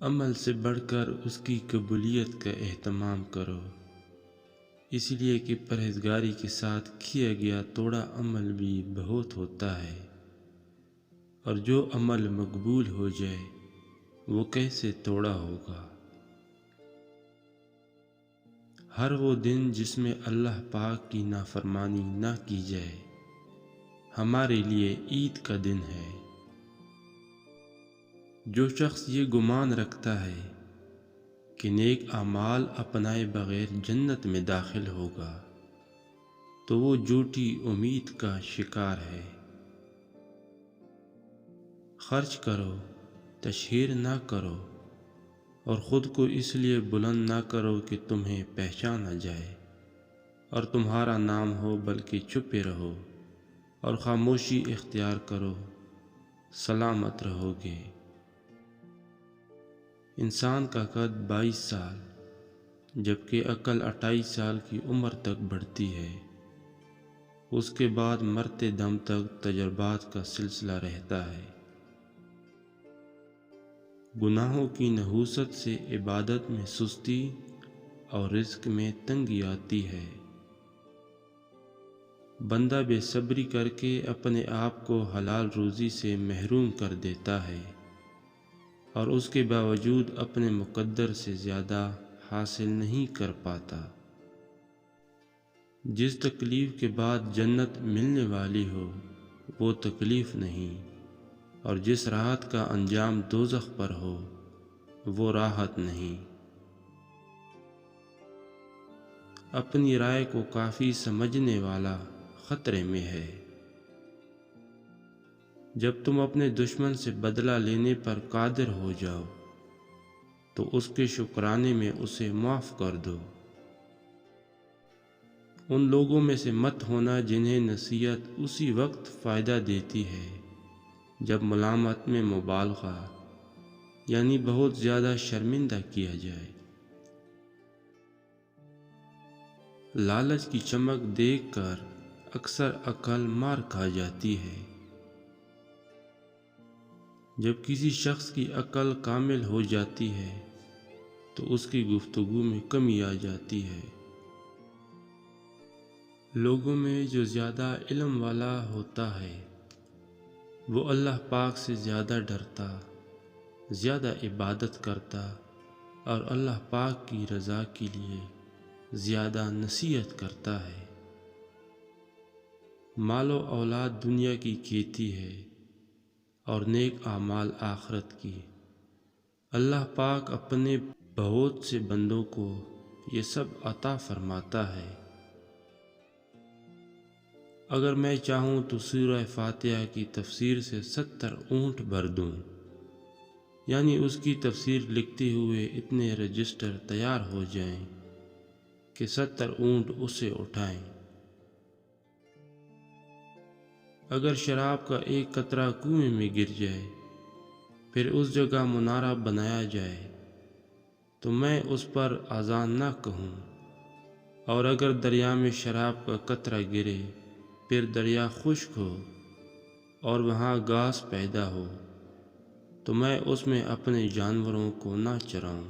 عمل سے بڑھ کر اس کی قبولیت کا اہتمام کرو، اس لیے کہ پرہیزگاری کے ساتھ کیا گیا توڑا عمل بھی بہت ہوتا ہے، اور جو عمل مقبول ہو جائے وہ کیسے توڑا ہوگا۔ ہر وہ دن جس میں اللہ پاک کی نافرمانی نہ کی جائے ہمارے لیے عید کا دن ہے۔ جو شخص یہ گمان رکھتا ہے کہ نیک اعمال اپنائے بغیر جنت میں داخل ہوگا تو وہ جھوٹی امید کا شکار ہے۔ خرچ کرو، تشہیر نہ کرو، اور خود کو اس لیے بلند نہ کرو کہ تمہیں پہچانا جائے اور تمہارا نام ہو، بلکہ چھپے رہو اور خاموشی اختیار کرو، سلامت رہو گے۔ انسان کا قد 22 سال جبکہ عقل 28 سال کی عمر تک بڑھتی ہے۔ اس کے بعد مرتے دم تک تجربات کا سلسلہ رہتا ہے۔ گناہوں کی نحوست سے عبادت میں سستی اور رزق میں تنگی آتی ہے۔ بندہ بے صبری کر کے اپنے آپ کو حلال روزی سے محروم کر دیتا ہے اور اس کے باوجود اپنے مقدر سے زیادہ حاصل نہیں کر پاتا۔ جس تکلیف کے بعد جنت ملنے والی ہو وہ تکلیف نہیں، اور جس راحت کا انجام دوزخ پر ہو وہ راحت نہیں۔ اپنی رائے کو کافی سمجھنے والا خطرے میں ہے۔ جب تم اپنے دشمن سے بدلہ لینے پر قادر ہو جاؤ تو اس کے شکرانے میں اسے معاف کر دو۔ ان لوگوں میں سے مت ہونا جنہیں نصیحت اسی وقت فائدہ دیتی ہے جب ملامت میں مبالغہ یعنی بہت زیادہ شرمندہ کیا جائے۔ لالچ کی چمک دیکھ کر اکثر عقل مار کھا جاتی ہے۔ جب کسی شخص کی عقل کامل ہو جاتی ہے تو اس کی گفتگو میں کمی آ جاتی ہے۔ لوگوں میں جو زیادہ علم والا ہوتا ہے وہ اللہ پاک سے زیادہ ڈرتا، زیادہ عبادت کرتا اور اللہ پاک کی رضا کے لیے زیادہ نصیحت کرتا ہے۔ مال و اولاد دنیا کی کھیتی ہے اور نیک اعمال آخرت کی۔ اللہ پاک اپنے بہت سے بندوں کو یہ سب عطا فرماتا ہے۔ اگر میں چاہوں تو سورہ فاتحہ کی تفسیر سے 70 اونٹ بھر دوں، یعنی اس کی تفسیر لکھتے ہوئے اتنے رجسٹر تیار ہو جائیں کہ 70 اونٹ اسے اٹھائیں۔ اگر شراب کا ایک قطرہ کنویں میں گر جائے پھر اس جگہ منارہ بنایا جائے تو میں اس پر اذان نہ کہوں، اور اگر دریا میں شراب کا قطرہ گرے پھر دریا خشک ہو اور وہاں گھاس پیدا ہو تو میں اس میں اپنے جانوروں کو نہ چراؤں۔